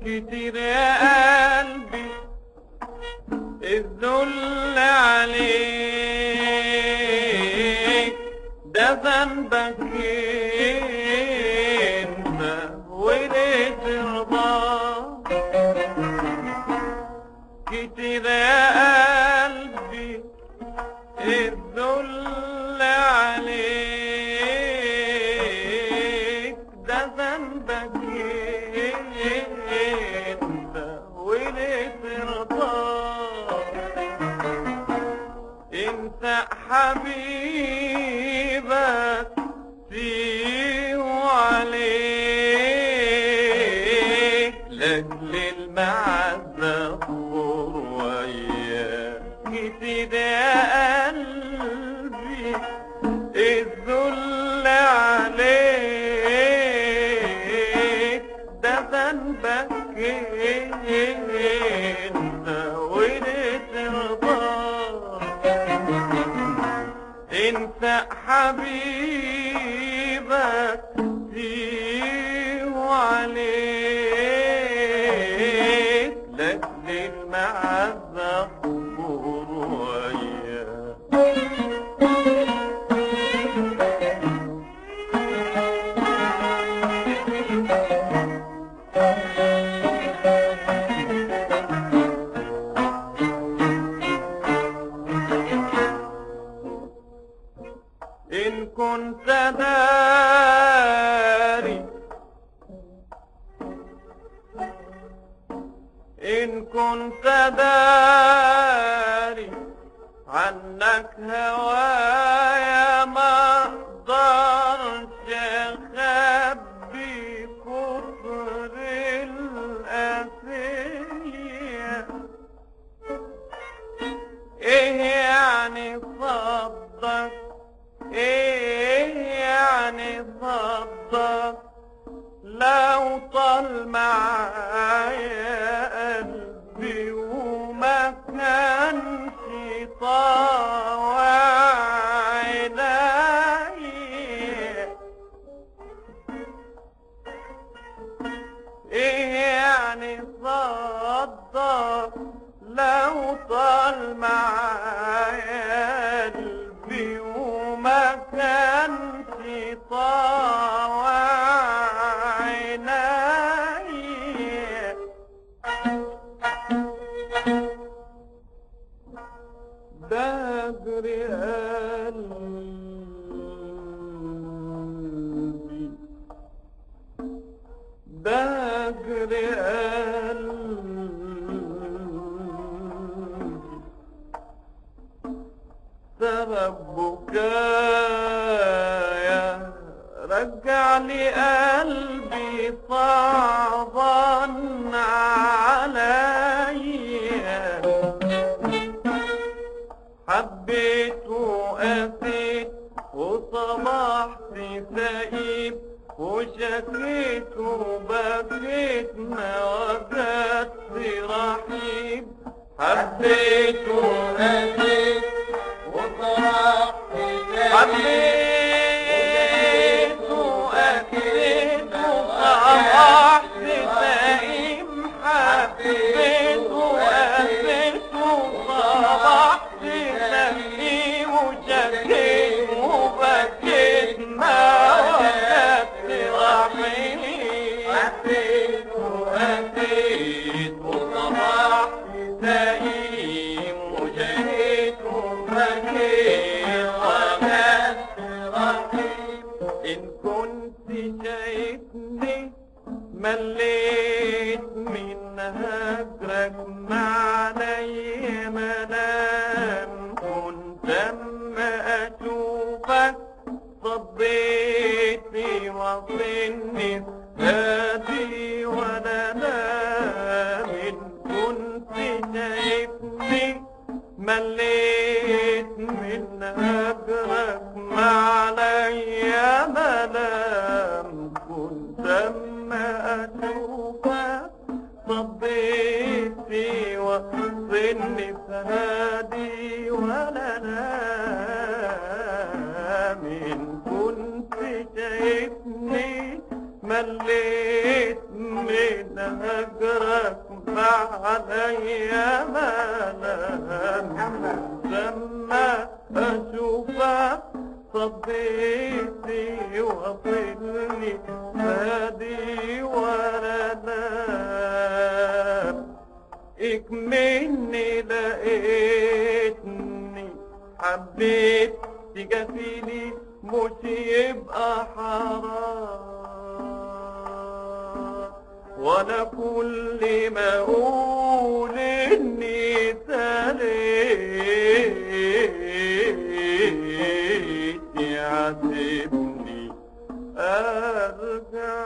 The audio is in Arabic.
كتير يا قلبي الذل عليك، ده ذنبك انت وليه ترضى. كتير يا قلبي الذل عليك، ده ذنبك انت وليه ترضى. انت حبيبك فيه عليك، لاجل المعزة اصبر وياك. كتير يا قلبي الذل عليك، ده ذنبك انت وليه ترضى. انت حبيبك فيه عليك، لاجل المعزة اصبر وياك. إن كنت داري، إن كنت داري عنك هوايا، ما اقدرش اخبي كفر الأسية. ايه يعني صدق، ايه يعني صدق لو طال معايا قلبي وما كانش طاوع عينيا. ايه يعني صدق لو طال معايا قلبي وما كانش طاوع عينيا. بجري قلبي، بجري قلبي، سبب بكايا رجع لي قلبي صعبا عليا. حبيت وقاسيت وصبحت سئيم، وشكيت وبكيت ما وجدت رحيم. حبيت وقاسيت وصبحت سئيم، حبيت وقاسيت وصبحت سئيم. حبيت وقاسيت وصبحت سئيم، وشكيت وبكيت ما وجدت رحيم. حبيت وقاسيت وصبحت سئيم، وشكيت وبكيت وجدت رحيم. إن كنت شايفني مليت من هجرك معلي منام، كنت اما اشوفك صديتي وصلني هادي ولا نام. إن كنت شايفني مليت من هجرك معلي منام، كنت اما اشوفك صديتي وصلني فهادي ولا نام. إن كنت كنت شايفني مليت من هجرك عليا ملام لما اشوفك صديتي وصلني فادي ولا نام اكمني لقيتني حبيت تجافيني مش يبقى حرام وانا كل ما اقول اني سليت يعاتبني ارجع